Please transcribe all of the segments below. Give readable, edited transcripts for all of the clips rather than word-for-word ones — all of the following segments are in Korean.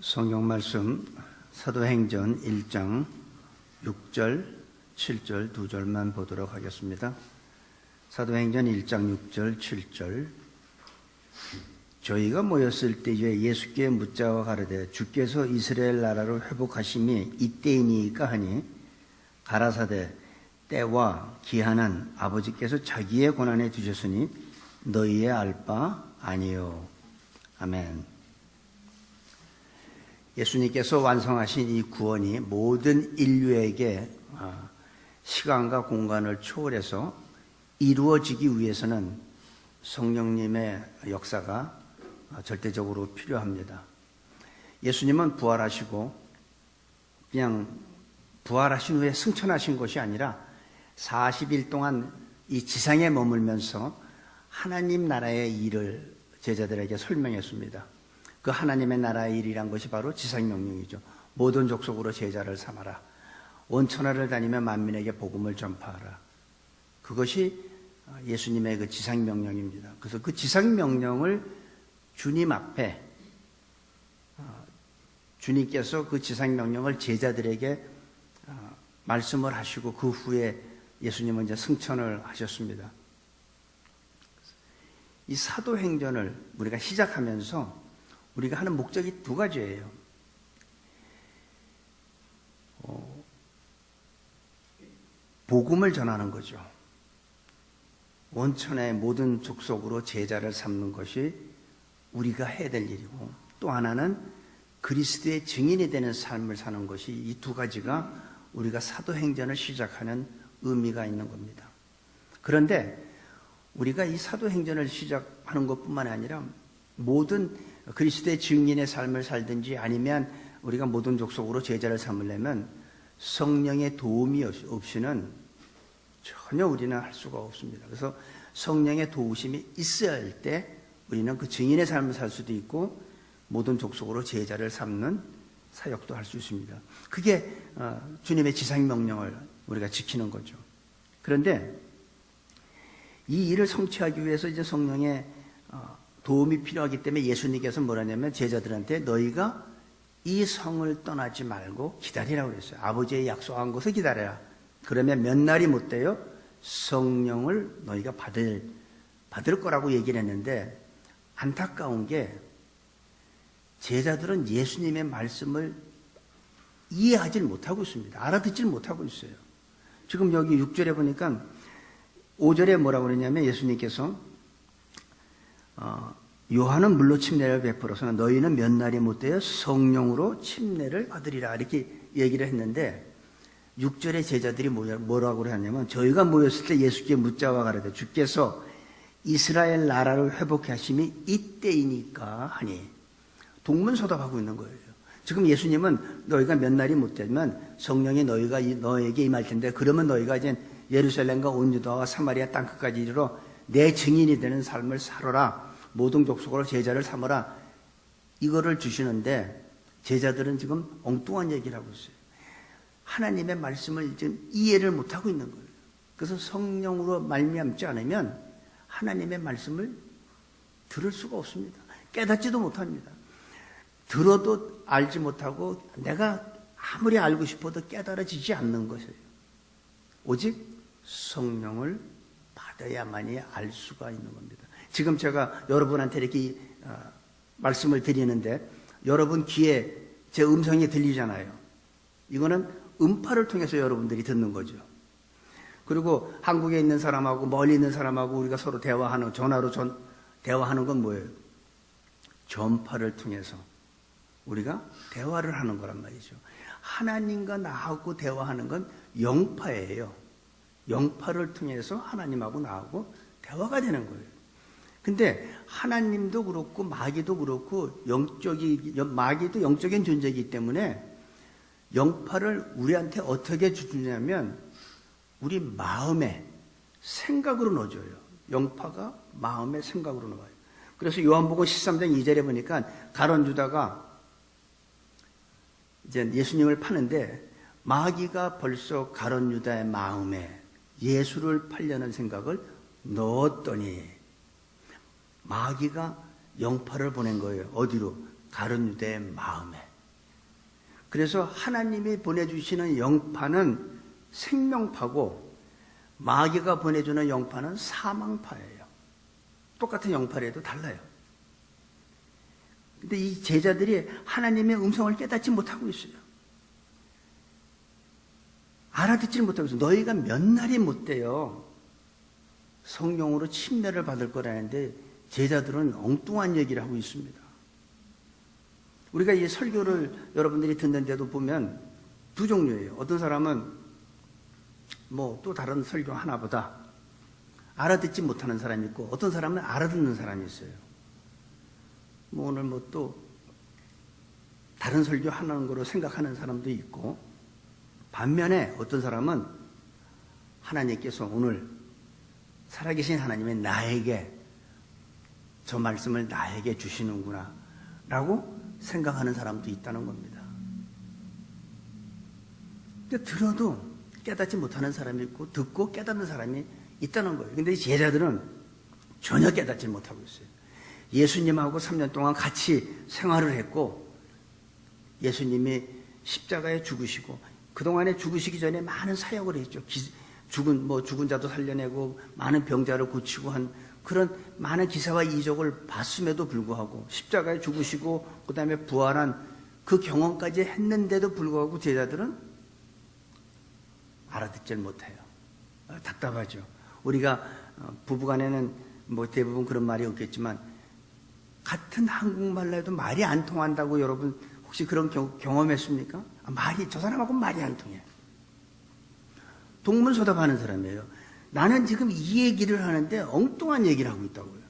성경 말씀 사도행전 1장 6절, 7절 두 절만 보도록 하겠습니다. 사도행전 1장 6절, 7절. 저희가 모였을 때에 예수께 묻자와 가로되 주께서 이스라엘 나라를 회복하심이 이때이니까 하니 가라사대 때와 기한은 아버지께서 자기의 권한에 두셨으니 너희의 알 바 아니요. 아멘. 예수님께서 완성하신 이 구원이 모든 인류에게 시간과 공간을 초월해서 이루어지기 위해서는 성령님의 역사가 절대적으로 필요합니다. 예수님은 부활하시고 그냥 부활하신 후에 승천하신 것이 아니라 40일 동안 이 지상에 머물면서 하나님 나라의 일을 제자들에게 설명했습니다. 그 하나님의 나라의 일이란 것이 바로 지상명령이죠. 모든 족속으로 제자를 삼아라. 온 천하를 다니며 만민에게 복음을 전파하라. 그것이 예수님의 그 지상명령입니다. 그래서 그 지상명령을 주님 앞에 주님께서 그 지상명령을 제자들에게 말씀을 하시고 그 후에 예수님은 이제 승천을 하셨습니다. 이 사도행전을 우리가 시작하면서 우리가 하는 목적이 두 가지예요. 복음을 전하는 거죠. 원천의 모든 족속으로 제자를 삼는 것이 우리가 해야 될 일이고, 또 하나는 그리스도의 증인이 되는 삶을 사는 것이, 이 두 가지가 우리가 사도행전을 시작하는 의미가 있는 겁니다. 그런데 우리가 이 사도행전을 시작하는 것뿐만 아니라 모든 그리스도의 증인의 삶을 살든지 아니면 우리가 모든 족속으로 제자를 삼으려면 성령의 도움이 없이는 전혀 우리는 할 수가 없습니다. 그래서 성령의 도우심이 있어야 할 때 우리는 그 증인의 삶을 살 수도 있고 모든 족속으로 제자를 삼는 사역도 할 수 있습니다. 그게 주님의 지상명령을 우리가 지키는 거죠. 그런데 이 일을 성취하기 위해서 이제 성령의 도움이 필요하기 때문에 예수님께서 뭐라냐면 제자들한테 너희가 이 성을 떠나지 말고 기다리라고 그랬어요. 아버지의 약속한 것을 기다려라. 그러면 몇 날이 못 돼요? 성령을 너희가 받을 거라고 얘기를 했는데, 안타까운 게 제자들은 예수님의 말씀을 이해하지 못하고 있습니다. 알아듣지 못하고 있어요. 지금 여기 6절에 보니까 5절에 뭐라고 그러냐면 예수님께서 요한은 물로 침례를 베풀어서 너희는 몇 날이 못 되어 성령으로 침례를 받으리라 이렇게 얘기를 했는데, 6절의 제자들이 뭐라고 하냐면 저희가 모였을 때 예수께 묻자와 가로되 주께서 이스라엘 나라를 회복해 하심이 이때이니까 하니, 동문서답하고 있는 거예요. 지금 예수님은 너희가 몇 날이 못 되면 성령이 너에게 임할 텐데, 그러면 너희가 이제 예루살렘과 온 유다와 사마리아 땅끝까지 이르러 내 증인이 되는 삶을 살아라. 모든 족속으로 제자를 삼아라. 이거를 주시는데 제자들은 지금 엉뚱한 얘기를 하고 있어요. 하나님의 말씀을 지금 이해를 못하고 있는 거예요. 그래서 성령으로 말미암지 않으면 하나님의 말씀을 들을 수가 없습니다. 깨닫지도 못합니다. 들어도 알지 못하고 내가 아무리 알고 싶어도 깨달아지지 않는 것이에요. 오직 성령을 받아야만이 알 수가 있는 겁니다. 지금 제가 여러분한테 이렇게 말씀을 드리는데 여러분 귀에 제 음성이 들리잖아요. 이거는 음파를 통해서 여러분들이 듣는 거죠. 그리고 한국에 있는 사람하고 멀리 있는 사람하고 우리가 서로 대화하는, 전화로 대화하는 건 뭐예요? 전파를 통해서 우리가 대화를 하는 거란 말이죠. 하나님과 나하고 대화하는 건 영파예요. 영파를 통해서 하나님하고 나하고 대화가 되는 거예요. 근데 하나님도 그렇고 마귀도 그렇고 마귀도 영적인 존재이기 때문에 영파를 우리한테 어떻게 주냐면 우리 마음에 생각으로 넣어줘요. 영파가 마음의 생각으로 넣어요. 그래서 요한복음 13장 2절에 보니까 가룟 유다가 이제 예수님을 파는데 마귀가 벌써 가룟 유다의 마음에 예수를 팔려는 생각을 넣었더니 마귀가 영파를 보낸 거예요. 어디로? 가룟 유다의 마음에. 그래서 하나님이 보내주시는 영파는 생명파고 마귀가 보내주는 영파는 사망파예요. 똑같은 영파라도 달라요. 근데 이 제자들이 하나님의 음성을 깨닫지 못하고 있어요. 알아듣지 못하고 있어요. 너희가 몇 날이 못 돼요. 성령으로 침례를 받을 거라는데 제자들은 엉뚱한 얘기를 하고 있습니다. 우리가 이 설교를 여러분들이 듣는데도 보면 두 종류예요. 어떤 사람은 뭐 또 다른 설교 하나보다 알아듣지 못하는 사람이 있고 어떤 사람은 알아듣는 사람이 있어요. 뭐 오늘 뭐 또 다른 설교 하는 거로 생각하는 사람도 있고 반면에 어떤 사람은 하나님께서 오늘 살아계신 하나님이 나에게 저 말씀을 나에게 주시는구나 라고 생각하는 사람도 있다는 겁니다. 근데 들어도 깨닫지 못하는 사람이 있고 듣고 깨닫는 사람이 있다는 거예요. 근데 이 제자들은 전혀 깨닫지 못하고 있어요. 예수님하고 3년 동안 같이 생활을 했고 예수님이 십자가에 죽으시고 그동안에 죽으시기 전에 많은 사역을 했죠. 죽은 자도 살려내고 많은 병자를 고치고 한 그런 많은 기사와 이적을 봤음에도 불구하고 십자가에 죽으시고 그 다음에 부활한 그 경험까지 했는데도 불구하고 제자들은 알아듣질 못해요. 답답하죠. 우리가 부부간에는 뭐 대부분 그런 말이 없겠지만 같은 한국말로 해도 말이 안 통한다고 여러분 혹시 그런 경험했습니까? 저 사람하고 말이 안 통해. 동문서답하는 사람이에요. 나는 지금 이 얘기를 하는데 엉뚱한 얘기를 하고 있다고요.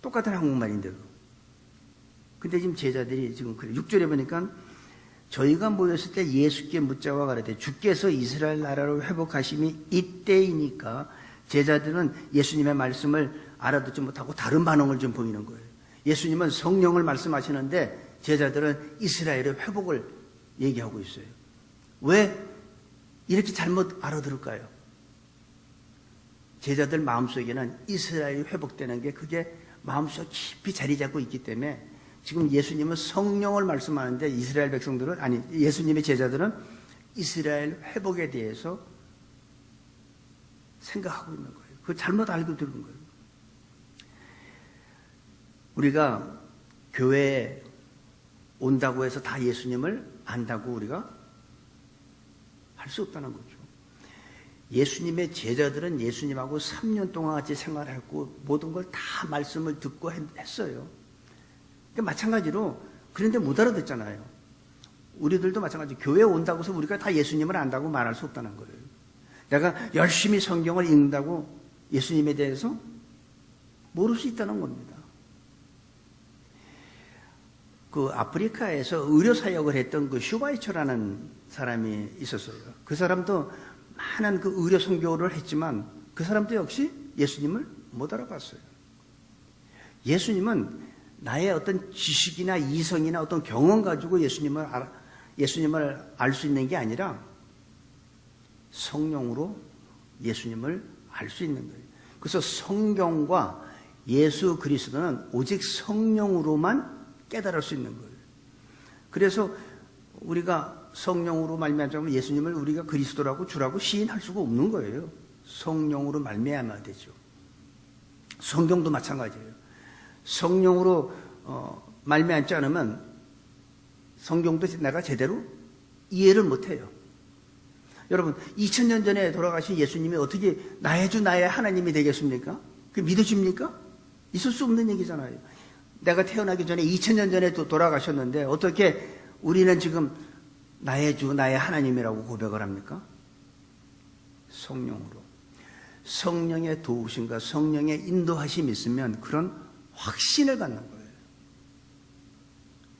똑같은 한국말인데도. 근데 지금 제자들이 지금 그래. 6절에 보니까 저희가 모였을 때 예수께 묻자와 가라되 주께서 이스라엘 나라를 회복하심이 이때이니까 제자들은 예수님의 말씀을 알아듣지 못하고 다른 반응을 좀 보이는 거예요. 예수님은 성령을 말씀하시는데 제자들은 이스라엘의 회복을 얘기하고 있어요. 왜 이렇게 잘못 알아들을까요? 제자들 마음속에는 이스라엘이 회복되는 게 그게 마음속 깊이 자리 잡고 있기 때문에 지금 예수님은 성령을 말씀하는데 이스라엘 백성들은 아니 예수님의 제자들은 이스라엘 회복에 대해서 생각하고 있는 거예요. 그걸 잘못 알고 들은 거예요. 우리가 교회에 온다고 해서 다 예수님을 안다고 우리가 할 수 없다는 거죠. 예수님의 제자들은 예수님하고 3년 동안 같이 생활했고 모든 걸 다 말씀을 듣고 했어요. 그러니까 마찬가지로 그런데 못 알아듣잖아요. 우리들도 마찬가지. 교회에 온다고 해서 우리가 다 예수님을 안다고 말할 수 없다는 거예요. 내가 열심히 성경을 읽는다고 예수님에 대해서 모를 수 있다는 겁니다. 그 아프리카에서 의료사역을 했던 그 슈바이처라는 사람이 있었어요. 그 사람도 많은 그 의료 선교를 했지만 그 사람도 역시 예수님을 못 알아봤어요. 예수님은 나의 어떤 지식이나 이성이나 어떤 경험 가지고 예수님을 알 수 있는 게 아니라 성령으로 예수님을 알 수 있는 거예요. 그래서 성경과 예수 그리스도는 오직 성령으로만 깨달을 수 있는 거예요. 그래서 우리가 성령으로 말미암아 예수님을 우리가 그리스도라고 주라고 시인할 수가 없는 거예요. 성령으로 말미암아야 되죠. 성경도 마찬가지예요. 성령으로 말미암지 않으면 성경도 내가 제대로 이해를 못해요. 여러분 2000년 전에 돌아가신 예수님이 어떻게 나의 주 나의 하나님이 되겠습니까? 그게 믿어집니까? 있을 수 없는 얘기잖아요. 내가 태어나기 전에 2000년 전에 또 돌아가셨는데 어떻게 우리는 지금 나의 주 나의 하나님이라고 고백을 합니까? 성령으로. 성령의 도우심과 성령의 인도하심이 있으면 그런 확신을 갖는 거예요.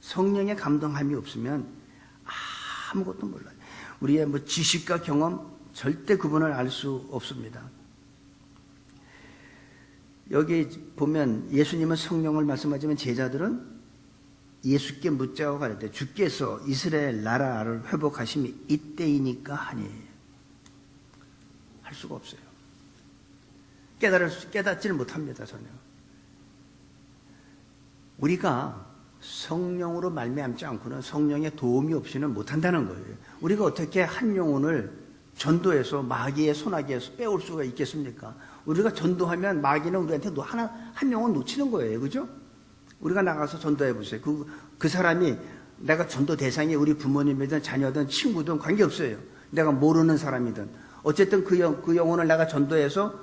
성령의 감동함이 없으면 아무것도 몰라요. 우리의 뭐 지식과 경험 절대 그분을 알 수 없습니다. 여기 보면 예수님은 성령을 말씀하지만 제자들은 예수께 묻자고 가라되 주께서 이스라엘 나라를 회복하심이 이때이니까 하니 할 수가 없어요. 깨닫지를 못합니다. 전혀. 우리가 성령으로 말미암지 않고는 성령의 도움이 없이는 못한다는 거예요. 우리가 어떻게 한 영혼을 전도해서 마귀의 손아귀에서 빼올 수가 있겠습니까? 우리가 전도하면 마귀는 우리한테 한 영혼 놓치는 거예요. 그죠? 우리가 나가서 전도해 보세요. 그 사람이 내가 전도 대상이 우리 부모님이든 자녀든 친구든 관계없어요. 내가 모르는 사람이든 어쨌든 그 영혼을 내가 전도해서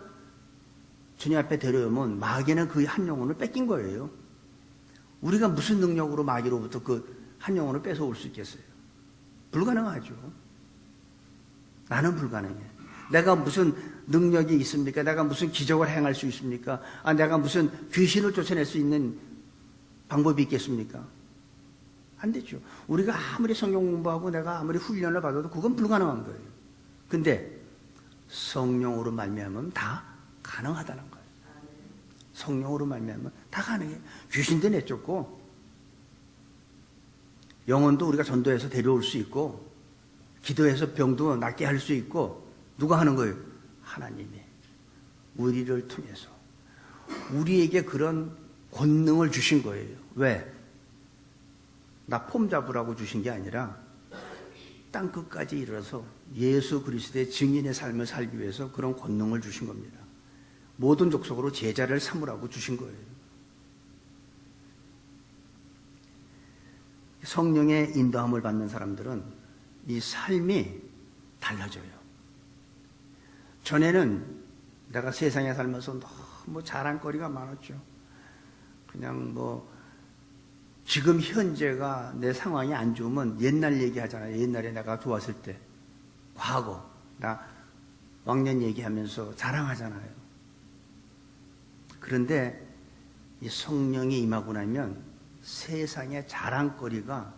주님 앞에 데려오면 마귀는 그 한 영혼을 뺏긴 거예요. 우리가 무슨 능력으로 마귀로부터 그 한 영혼을 뺏어올 수 있겠어요? 불가능하죠. 나는 불가능해. 내가 무슨 능력이 있습니까? 내가 무슨 기적을 행할 수 있습니까? 내가 무슨 귀신을 쫓아낼 수 있는 방법이 있겠습니까? 안 되죠. 우리가 아무리 성경 공부하고 내가 아무리 훈련을 받아도 그건 불가능한 거예요. 근데 성령으로 말미암으면 다 가능하다는 거예요. 성령으로 말미암으면 다 가능해. 귀신도 내쫓고 영혼도 우리가 전도해서 데려올 수 있고 기도해서 병도 낫게 할 수 있고 누가 하는 거예요? 하나님이 우리를 통해서 우리에게 그런 권능을 주신 거예요. 왜? 나 폼 잡으라고 주신 게 아니라 땅끝까지 이르러서 예수 그리스도의 증인의 삶을 살기 위해서 그런 권능을 주신 겁니다. 모든 족속으로 제자를 삼으라고 주신 거예요. 성령의 인도함을 받는 사람들은 이 삶이 달라져요. 전에는 내가 세상에 살면서 너무 자랑거리가 많았죠. 그냥 지금 현재가 내 상황이 안 좋으면 옛날 얘기하잖아요. 옛날에 내가 좋았을 때. 과거. 나 왕년 얘기하면서 자랑하잖아요. 그런데 이 성령이 임하고 나면 세상의 자랑거리가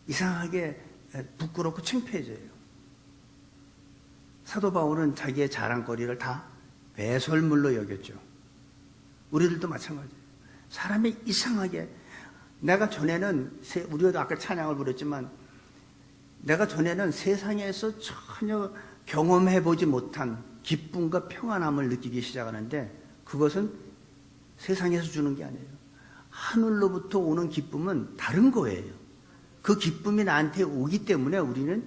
이상하게 부끄럽고 창피해져요. 사도 바울은 자기의 자랑거리를 다 배설물로 여겼죠. 우리들도 마찬가지예요. 사람이 이상하게 내가 전에는 우리도 아까 찬양을 부렸지만 내가 전에는 세상에서 전혀 경험해보지 못한 기쁨과 평안함을 느끼기 시작하는데 그것은 세상에서 주는 게 아니에요. 하늘로부터 오는 기쁨은 다른 거예요. 그 기쁨이 나한테 오기 때문에 우리는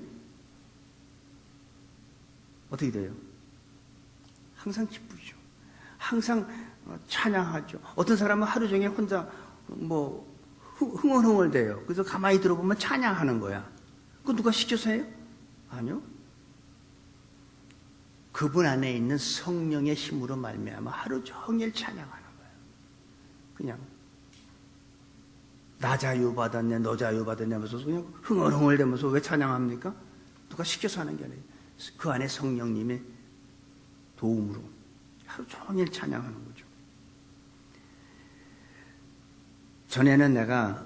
어떻게 돼요? 항상 기쁘죠. 항상 찬양하죠. 어떤 사람은 하루 종일 혼자 흥얼흥얼대요. 그래서 가만히 들어보면 찬양하는 거야. 그거 누가 시켜서 해요? 아니요. 그분 안에 있는 성령의 힘으로 말미암아 하루 종일 찬양하는 거예요. 그냥 나 자유받았네, 너 자유받았네 하면서 그냥 흥얼흥얼대면서 왜 찬양합니까? 누가 시켜서 하는 게 아니에요. 그 안에 성령님의 도움으로 하루 종일 찬양하는 거죠. 전에는 내가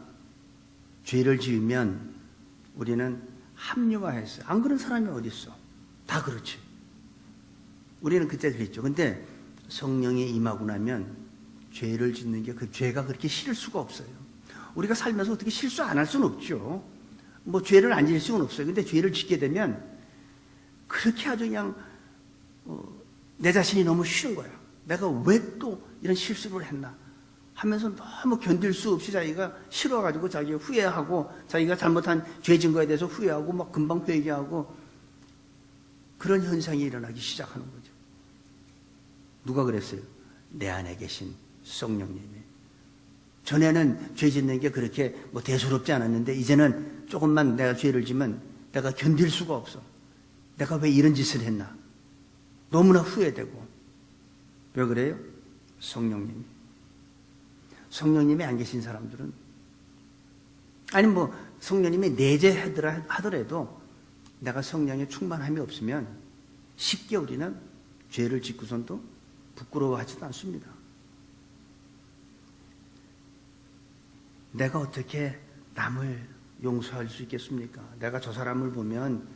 죄를 지으면 우리는 합리화했어요. 안 그런 사람이 어디 있어? 다 그렇지. 우리는 그때 그랬죠. 근데 성령이 임하고 나면 죄를 짓는 게 그 죄가 그렇게 싫을 수가 없어요. 우리가 살면서 어떻게 실수 안 할 수는 없죠. 죄를 안 지을 수는 없어요. 근데 죄를 짓게 되면 그렇게 아주 그냥 내 자신이 너무 싫은 거야. 내가 왜 또 이런 실수를 했나 하면서 너무 견딜 수 없이 자기가 싫어가지고 자기가 후회하고 자기가 잘못한 죄 진 거에 대해서 후회하고 막 금방 회개하고 그런 현상이 일어나기 시작하는 거죠. 누가 그랬어요? 내 안에 계신 성령님이. 전에는 죄 짓는 게 그렇게 대수롭지 않았는데 이제는 조금만 내가 죄를 지면 내가 견딜 수가 없어. 내가 왜 이런 짓을 했나? 너무나 후회되고. 왜 그래요? 성령님이. 성령님이 안 계신 사람들은 아니 성령님이 내재하더라도 내가 성령의 충만함이 없으면 쉽게 우리는 죄를 짓고선도 부끄러워하지도 않습니다. 내가 어떻게 남을 용서할 수 있겠습니까? 내가 저 사람을 보면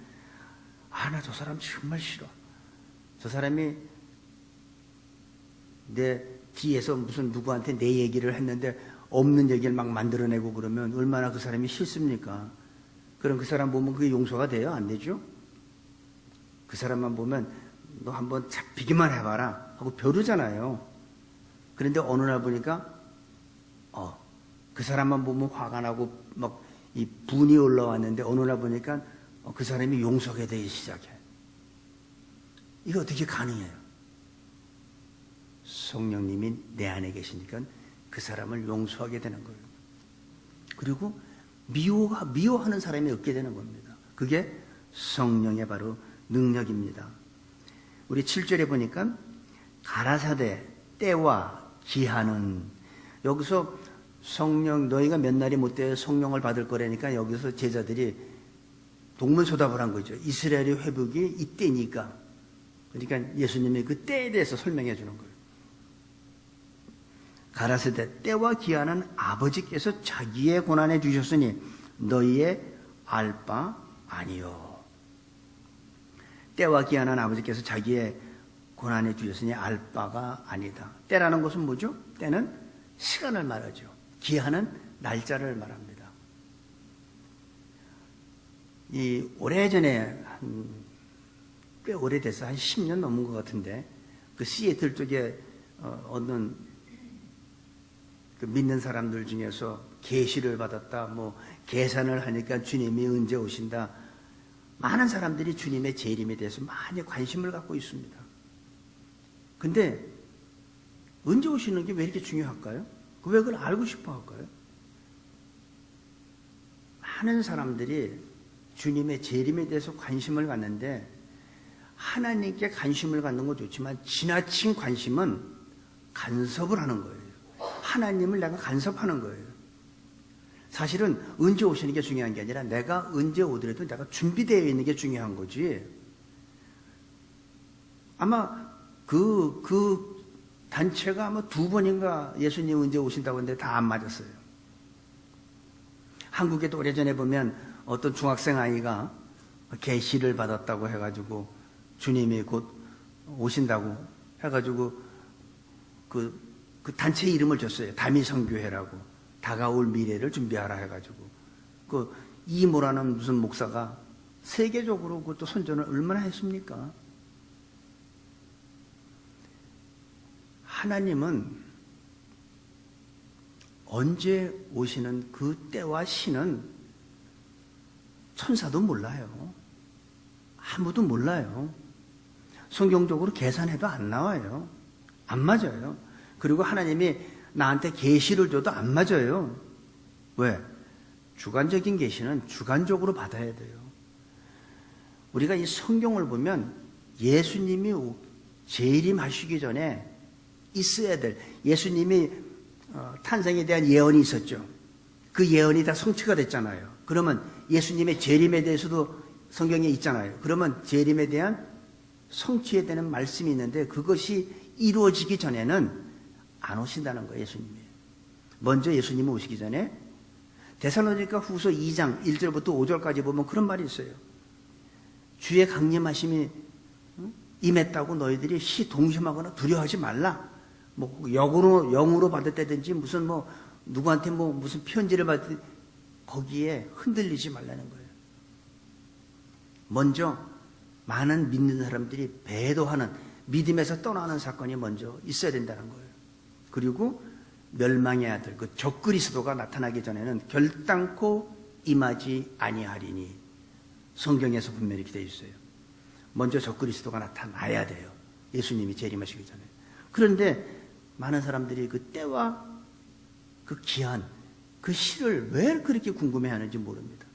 나 저 사람 정말 싫어. 저 사람이 내 뒤에서 무슨 누구한테 내 얘기를 했는데 없는 얘기를 막 만들어내고 그러면 얼마나 그 사람이 싫습니까? 그럼 그 사람 보면 그게 용서가 돼요? 안 되죠? 그 사람만 보면 너 한번 잡히기만 해봐라 하고 벼르잖아요. 그런데 어느 날 보니까 그 사람만 보면 화가 나고 막 이 분이 올라왔는데 어느 날 보니까 그 사람이 용서하게 되기 시작해. 이거 어떻게 가능해요? 성령님이 내 안에 계시니까 그 사람을 용서하게 되는 거예요. 그리고 미워하는 사람이 없게 되는 겁니다. 그게 성령의 바로 능력입니다. 우리 7절에 보니까 가라사대 때와 기한은, 여기서 성령, 너희가 몇 날이 못 되어 성령을 받을 거라니까 여기서 제자들이 동문서답을 한 거죠. 이스라엘의 회복이 이때니까. 그러니까 예수님이 그 때에 대해서 설명해 주는 거예요. 가라사대 때와 기한은 아버지께서 자기의 고난에 주셨으니 너희의 알 바 아니요. 때와 기한은 아버지께서 자기의 고난에 주셨으니 알 바가 아니다. 때라는 것은 뭐죠? 때는 시간을 말하죠. 기한은 날짜를 말합니다. 이 오래전에 꽤 오래돼서 한 10년 넘은 것 같은데, 그 시애틀 쪽에 어떤 그 믿는 사람들 중에서 계시를 받았다, 뭐 계산을 하니까 주님이 언제 오신다, 많은 사람들이 주님의 재림에 대해서 많이 관심을 갖고 있습니다. 근데 언제 오시는 게 왜 이렇게 중요할까요? 왜 그걸 알고 싶어 할까요? 많은 사람들이 주님의 재림에 대해서 관심을 갖는데, 하나님께 관심을 갖는 건 좋지만 지나친 관심은 간섭을 하는 거예요. 하나님을 내가 간섭하는 거예요. 사실은 언제 오시는 게 중요한 게 아니라 내가 언제 오더라도 내가 준비되어 있는 게 중요한 거지. 아마 그 단체가 아마 2번인가 예수님 언제 오신다고 했는데 다 안 맞았어요. 한국에도 오래전에 보면 어떤 중학생 아이가 계시를 받았다고 해가지고 주님이 곧 오신다고 해가지고 그 단체 이름을 줬어요. 다미성교회라고. 다가올 미래를 준비하라 해가지고. 그 이모라는 무슨 목사가 세계적으로 그것도 선전을 얼마나 했습니까? 하나님은 언제 오시는 그 때와 시는 천사도 몰라요. 아무도 몰라요. 성경적으로 계산해도 안 나와요. 안 맞아요. 그리고 하나님이 나한테 계시를 줘도 안 맞아요. 왜? 주관적인 계시는 주관적으로 받아야 돼요. 우리가 이 성경을 보면 예수님이 재림하시기 전에 있어야 될, 예수님이 탄생에 대한 예언이 있었죠. 그 예언이 다 성취가 됐잖아요. 그러면 예수님의 재림에 대해서도 성경에 있잖아요. 그러면 재림에 대한 성취에 대한 말씀이 있는데 그것이 이루어지기 전에는 안 오신다는 거예요. 예수님이. 먼저 예수님이 오시기 전에 데살로니가 후서 2장 1절부터 5절까지 보면 그런 말이 있어요. 주의 강림하심이 임했다고 너희들이 시동심하거나 두려워하지 말라. 뭐 영으로 받았다든지 무슨 뭐 누구한테 뭐 무슨 편지를 받든 거기에 흔들리지 말라는 거예요. 먼저 많은 믿는 사람들이 배도하는, 믿음에서 떠나는 사건이 먼저 있어야 된다는 거예요. 그리고 멸망의 아들, 그 적그리스도가 나타나기 전에는 결단코 임하지 아니하리니, 성경에서 분명히 이렇게 되어 있어요. 먼저 적그리스도가 나타나야 돼요. 예수님이 재림하시기 전에. 그런데 많은 사람들이 그 때와 그 기한, 그 시를 왜 그렇게 궁금해하는지 모릅니다.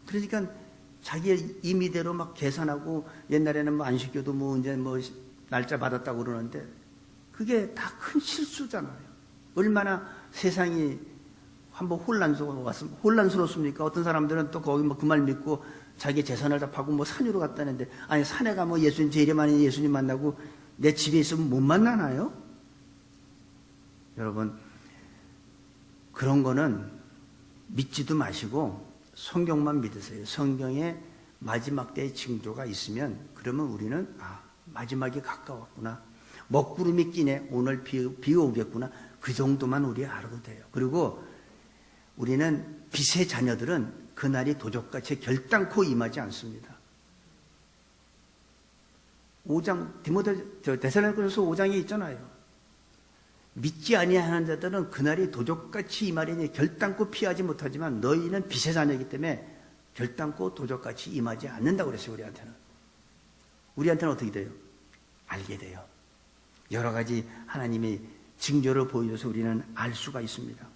그러니까 자기의 임의대로 막 계산하고, 옛날에는 뭐 안식교도 뭐 이제 뭐 날짜 받았다고 그러는데 그게 다 큰 실수잖아요. 얼마나 세상이 한번 혼란스럽습니까? 어떤 사람들은 또 거기 뭐 그 말 믿고 자기 재산을 다 파고 뭐 산으로 갔다는데, 아니 산에 가면 예수님 재림하는 예수님 만나고 내 집에 있으면 못 만나나요? 여러분, 그런 거는 믿지도 마시고 성경만 믿으세요. 성경에 마지막 때의 징조가 있으면 그러면 우리는 마지막이 가까웠구나. 먹구름이 끼네. 오늘 비가 오겠구나. 그 정도만 우리 알아도 돼요. 그리고 우리는 빛의 자녀들은 그날이 도적같이 결단코 임하지 않습니다. 5장 데살로니가서 5장에 있잖아요. 믿지 아니하는 자들은 그날이 도적같이 임하리니 결단코 피하지 못하지만 너희는 빛의 자녀이기 때문에 결단코 도적같이 임하지 않는다고 그랬어요. 우리한테는 어떻게 돼요? 알게 돼요. 여러 가지 하나님의 징조를 보여줘서 우리는 알 수가 있습니다.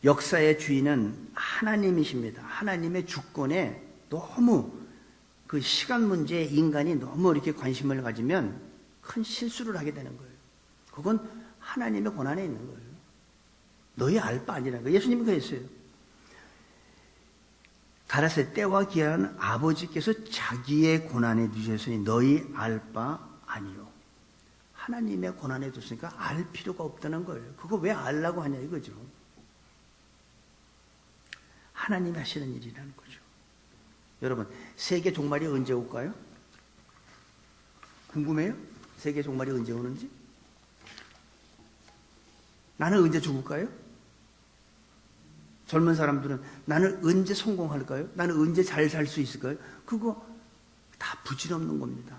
역사의 주인은 하나님이십니다. 하나님의 주권에 너무 그 시간 문제에 인간이 너무 이렇게 관심을 가지면 큰 실수를 하게 되는 거예요. 그건 하나님의 권한에 있는 거예요. 너희 알 바 아니라는 거예요. 예수님이 그랬어요. 가라사대 때와 기한은 아버지께서 자기의 권한에 두셨으니 너희 알 바 아니요. 하나님의 권한에 뒀으니까 알 필요가 없다는 거예요. 그거 왜 알라고 하냐 이거죠. 하나님이 하시는 일이라는 거죠. 여러분, 세계 종말이 언제 올까요? 궁금해요? 세계 종말이 언제 오는지? 나는 언제 죽을까요? 젊은 사람들은 나는 언제 성공할까요? 나는 언제 잘 살 수 있을까요? 그거 다 부질없는 겁니다.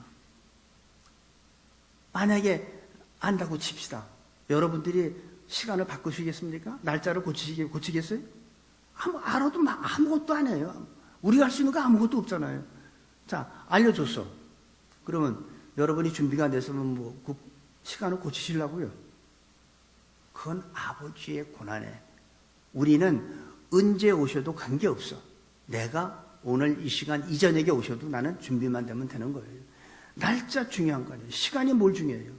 만약에 안다고 칩시다. 여러분들이 시간을 바꾸시겠습니까? 날짜를 고치겠어요? 알아도 아무것도 안 해요. 우리가 할 수 있는 거 아무것도 없잖아요. 자, 알려줬어. 그러면 여러분이 준비가 안 됐으면 그 시간을 고치시려고요? 그건 아버지의 권한에. 우리는 언제 오셔도 관계없어. 내가 오늘 이 시간 이 저녁에 오셔도 나는 준비만 되면 되는 거예요. 날짜 중요한 거 아니에요. 시간이 뭘 중요해요.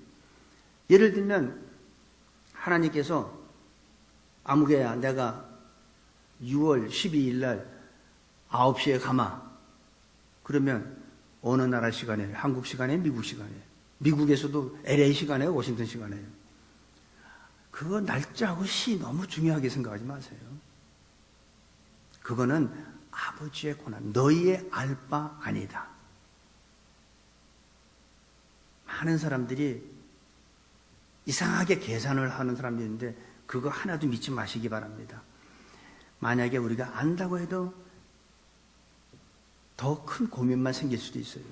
예를 들면 하나님께서 아무개야 내가 6월 12일 날 9시에 가마. 그러면 어느 나라 시간에? 한국 시간에? 미국 시간에? 미국에서도 LA 시간에? 워싱턴 시간에? 그거 날짜하고 시 너무 중요하게 생각하지 마세요. 그거는 아버지의 권한, 너희의 알 바 아니다. 많은 사람들이 이상하게 계산을 하는 사람들이 있는데 그거 하나도 믿지 마시기 바랍니다. 만약에 우리가 안다고 해도 더 큰 고민만 생길 수도 있어요.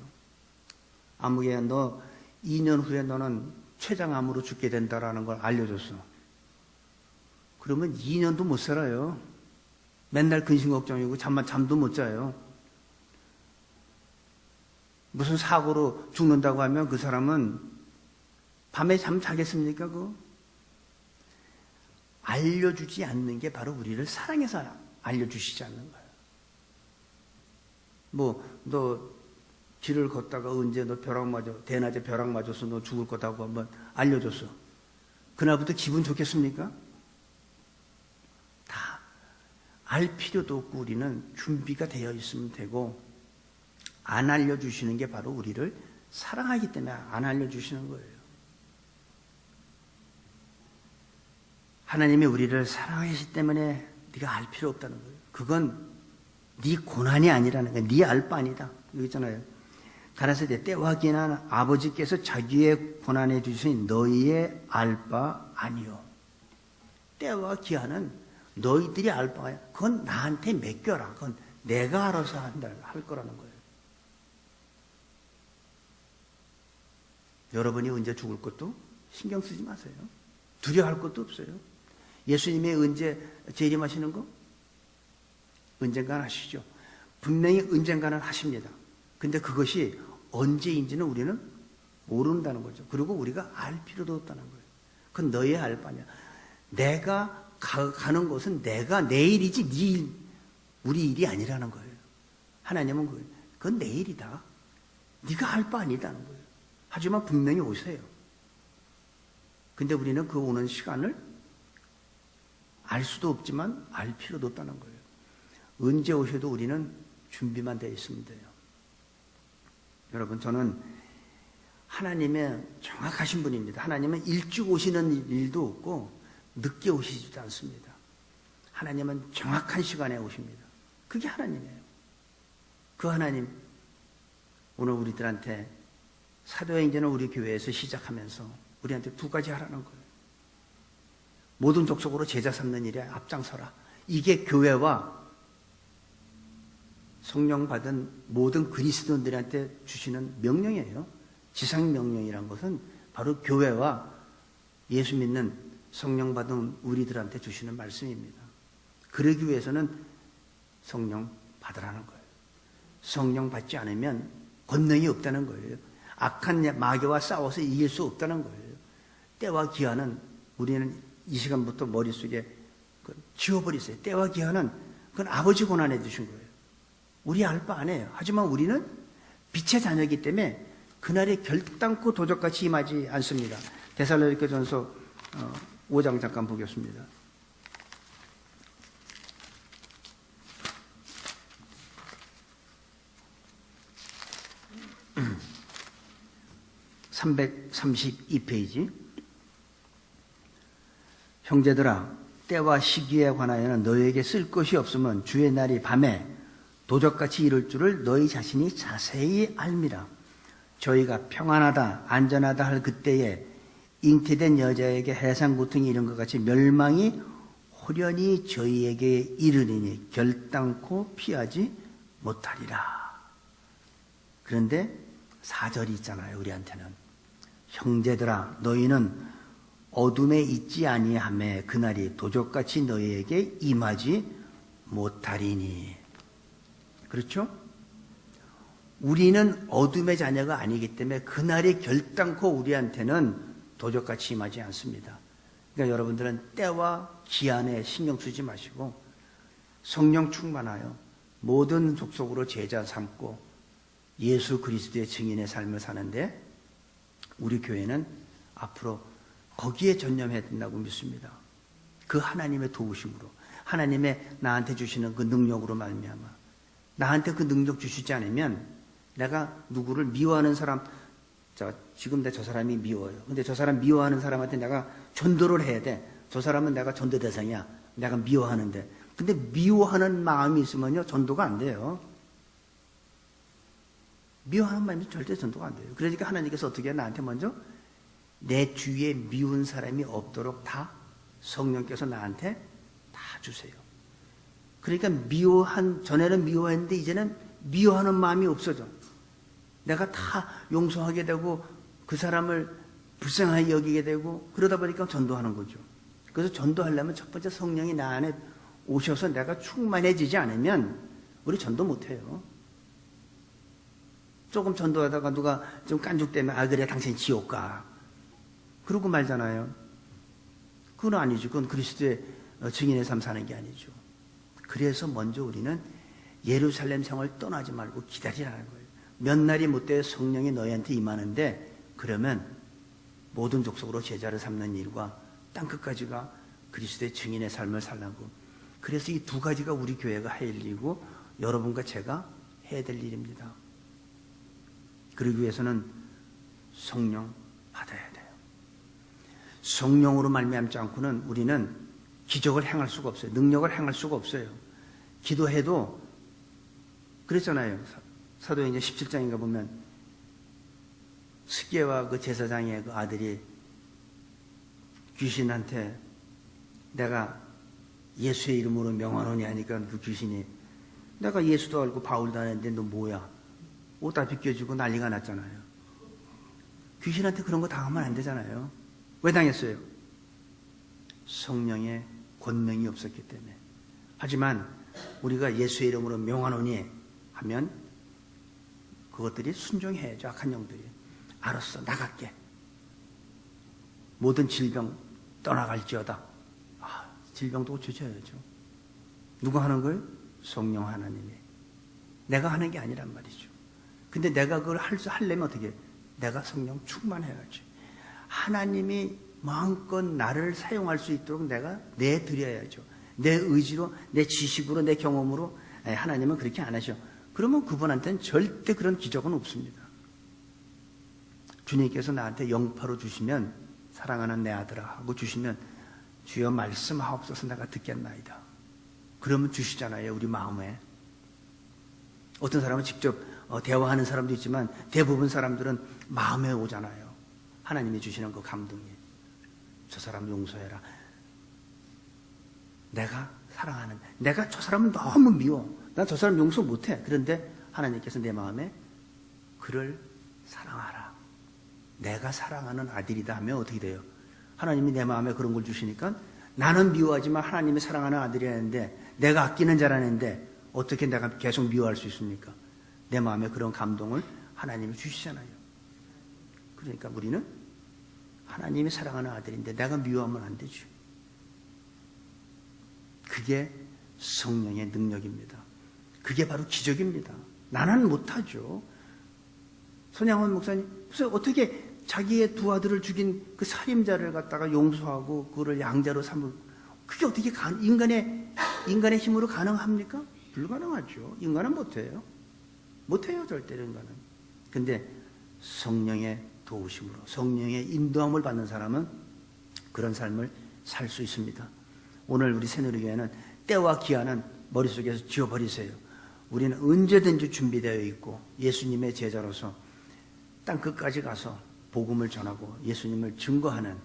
아무개야 너 2년 후에 너는 췌장암으로 죽게 된다라는 걸 알려줬어. 그러면 2년도 못 살아요. 맨날 근심 걱정이고 잠도 못 자요. 무슨 사고로 죽는다고 하면 그 사람은 밤에 잠 자겠습니까? 그거? 알려주지 않는 게 바로 우리를 사랑해서 알려주시지 않는 거예요. 너 길을 걷다가 언제 너 벼락 맞아, 대낮에 벼락 맞아서 너 죽을 거다고 한번 알려줬어. 그날부터 기분 좋겠습니까? 다 알 필요도 없고 우리는 준비가 되어 있으면 되고, 안 알려주시는 게 바로 우리를 사랑하기 때문에 안 알려주시는 거예요. 하나님이 우리를 사랑하시기 때문에 네가 알 필요 없다는 거예요. 그건 네 고난이 아니라는 거예요. 네 알 바 아니다. 여기 있잖아요. 가라사대 때와 기한은 아버지께서 자기의 고난에 주신 너희의 알 바 아니요. 때와 기한은 너희들이 알 바야. 그건 나한테 맡겨라. 그건 내가 알아서 할 거라는 거예요. 여러분이 언제 죽을 것도 신경 쓰지 마세요. 두려워할 것도 없어요. 예수님이 언제 재림하시는 거? 언젠가는 하시죠. 분명히 언젠가는 하십니다. 근데 그것이 언제인지는 우리는 모른다는 거죠. 그리고 우리가 알 필요도 없다는 거예요. 그건 너의 알 바냐. 내가 가는 곳은 내가 내 일이지 네 일, 우리 일이 아니라는 거예요. 하나님은 그건 내 일이다. 네가 알 바 아니다는 거예요. 하지만 분명히 오세요. 근데 우리는 그 오는 시간을 알 수도 없지만 알 필요도 없다는 거예요. 언제 오셔도 우리는 준비만 되어 있으면 돼요. 여러분, 저는 하나님의 정확하신 분입니다. 하나님은 일찍 오시는 일도 없고 늦게 오시지도 않습니다. 하나님은 정확한 시간에 오십니다. 그게 하나님이에요. 그 하나님, 오늘 우리들한테 사도행전을 우리 교회에서 시작하면서 우리한테 두 가지 하라는 거예요. 모든 족속으로 제자 삼는 일에 앞장서라. 이게 교회와 성령 받은 모든 그리스도인들한테 주시는 명령이에요. 지상 명령이란 것은 바로 교회와 예수 믿는 성령 받은 우리들한테 주시는 말씀입니다. 그러기 위해서는 성령 받으라는 거예요. 성령 받지 않으면 권능이 없다는 거예요. 악한 마귀와 싸워서 이길 수 없다는 거예요. 때와 기한은 우리는 이 시간부터 머릿속에 지워버리세요. 때와 기한은 그건 아버지 권한해 주신 거예요. 우리 알 바 아니에요. 하지만 우리는 빛의 자녀이기 때문에 그날에 결단코 도적같이 임하지 않습니다. 데살로니가전서 5장 잠깐 보겠습니다. (332페이지) 형제들아 때와 시기에 관하여는 너희에게 쓸 것이 없으면 주의 날이 밤에 도적같이 이를 줄을 너희 자신이 자세히 알미라. 저희가 평안하다 안전하다 할 그때에 잉태된 여자에게 해상 고통이 이른 것 같이 멸망이 호련히 저희에게 이르리니 결단코 피하지 못하리라. 그런데 4절이 있잖아요. 우리한테는 형제들아 너희는 어둠에 있지 아니하매 그날이 도적같이 너희에게 임하지 못하리니. 그렇죠? 우리는 어둠의 자녀가 아니기 때문에 그날이 결단코 우리한테는 도적같이 임하지 않습니다. 그러니까 여러분들은 때와 기한에 신경 쓰지 마시고 성령 충만하여 모든 족속으로 제자 삼고 예수 그리스도의 증인의 삶을 사는데 우리 교회는 앞으로 거기에 전념해야 된다고 믿습니다. 그 하나님의 도우심으로 하나님의 나한테 주시는 그 능력으로 말미암아 나한테 그 능력 주시지 않으면 내가 누구를 미워하는 사람 지금 저 사람이 미워요. 근데 저 사람 미워하는 사람한테 내가 전도를 해야 돼. 저 사람은 내가 전도 대상이야. 내가 미워하는데. 근데 미워하는 마음이 있으면요 전도가 안 돼요. 미워하는 마음이 절대 전도가 안 돼요. 그러니까 하나님께서 어떻게 해요? 나한테 먼저 내 주위에 미운 사람이 없도록 다 성령께서 나한테 다 주세요. 그러니까 전에는 미워했는데 이제는 미워하는 마음이 없어져. 내가 다 용서하게 되고 그 사람을 불쌍하게 여기게 되고 그러다 보니까 전도하는 거죠. 그래서 전도하려면 첫 번째 성령이 나 안에 오셔서 내가 충만해지지 않으면 우리 전도 못해요. 조금 전도하다가 누가 좀 깐죽대면 아 그래 당신 지옥 가. 그러고 말잖아요. 그건 아니죠. 그건 그리스도의 증인의 삶 사는 게 아니죠. 그래서 먼저 우리는 예루살렘 성을 떠나지 말고 기다리라는 거예요. 몇 날이 못돼 성령이 너희한테 임하는데 그러면 모든 족속으로 제자를 삼는 일과 땅끝까지가 그리스도의 증인의 삶을 살라고. 그래서 이 두 가지가 우리 교회가 할 일이고 여러분과 제가 해야 될 일입니다. 그러기 위해서는 성령 받아야 돼요. 성령으로 말미암지 않고는 우리는 기적을 행할 수가 없어요. 능력을 행할 수가 없어요. 기도해도 그랬잖아요. 사도행전 17장인가 보면 스게와 그 제사장의 그 아들이 귀신한테 내가 예수의 이름으로 명하노니 하니까 그 귀신이 내가 예수도 알고 바울도 아는데 너 뭐야? 옷 다 벗겨지고 난리가 났잖아요. 귀신한테 그런 거 당하면 안 되잖아요. 왜 당했어요? 성령의 권능이 없었기 때문에. 하지만 우리가 예수의 이름으로 명하노니 하면 그것들이 순종해야죠. 악한 영들이. 알았어 나갈게. 모든 질병 떠나갈지어다. 질병도 고쳐줘야죠. 누가 하는 거예요? 성령 하나님이. 내가 하는 게 아니란 말이죠. 근데 내가 그걸 하려면 어떻게 해? 내가 성령 충만해야지. 하나님이 마음껏 나를 사용할 수 있도록 내가 내드려야죠. 내 의지로, 내 지식으로, 내 경험으로. 하나님은 그렇게 안 하셔. 그러면 그분한테는 절대 그런 기적은 없습니다. 주님께서 나한테 영파로 주시면 사랑하는 내 아들아 하고 주시면 주여 말씀하옵소서 내가 듣겠나이다. 그러면 주시잖아요. 우리 마음에. 어떤 사람은 직접 대화하는 사람도 있지만 대부분 사람들은 마음에 오잖아요. 하나님이 주시는 그 감동이. 저 사람 용서해라. 내가 사랑하는, 내가 저 사람은 너무 미워. 난 저 사람 용서 못해. 그런데 하나님께서 내 마음에 그를 사랑하라. 내가 사랑하는 아들이다 하면 어떻게 돼요? 하나님이 내 마음에 그런 걸 주시니까 나는 미워하지만 하나님이 사랑하는 아들이라는데 내가 아끼는 자라는데 어떻게 내가 계속 미워할 수 있습니까? 내 마음에 그런 감동을 하나님이 주시잖아요. 그러니까 우리는 하나님이 사랑하는 아들인데 내가 미워하면 안 되죠. 그게 성령의 능력입니다. 그게 바로 기적입니다. 나는 못하죠. 손양원 목사님, 어떻게 자기의 두 아들을 죽인 그 살인자를 갖다가 용서하고 그거를 양자로 삼을, 그게 어떻게 인간의 힘으로 가능합니까? 불가능하죠. 인간은 못해요. 못해요, 절대로 인간은. 근데 성령의 도우심으로, 성령의 인도함을 받는 사람은 그런 삶을 살 수 있습니다. 오늘 우리 새누리교회는 때와 기한은 머릿속에서 지워버리세요. 우리는 언제든지 준비되어 있고 예수님의 제자로서 땅 끝까지 가서 복음을 전하고 예수님을 증거하는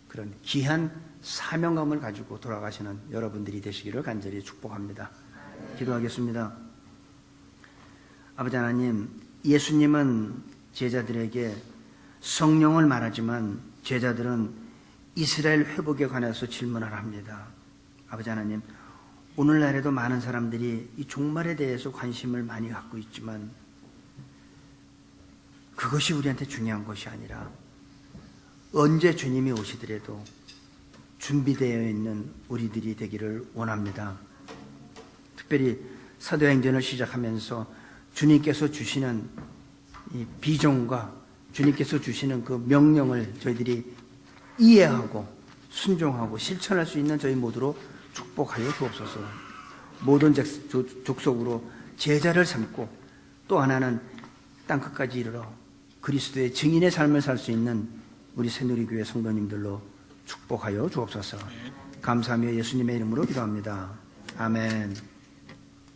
그런 귀한 사명감을 가지고 돌아가시는 여러분들이 되시기를 간절히 축복합니다. 기도하겠습니다. 아버지 하나님, 예수님은 제자들에게 성령을 말하지만 제자들은 이스라엘 회복에 관해서 질문을 합니다. 아버지 하나님, 오늘날에도 많은 사람들이 이 종말에 대해서 관심을 많이 갖고 있지만 그것이 우리한테 중요한 것이 아니라 언제 주님이 오시더라도 준비되어 있는 우리들이 되기를 원합니다. 특별히 사도행전을 시작하면서 주님께서 주시는 이 비전과 주님께서 주시는 그 명령을 저희들이 이해하고 순종하고 실천할 수 있는 저희 모두로 축복하여 주옵소서. 모든 족속으로 제자를 삼고 또 하나는 땅끝까지 이르러 그리스도의 증인의 삶을 살 수 있는 우리 새누리교회 성도님들로 축복하여 주옵소서. 감사하며 예수님의 이름으로 기도합니다. 아멘.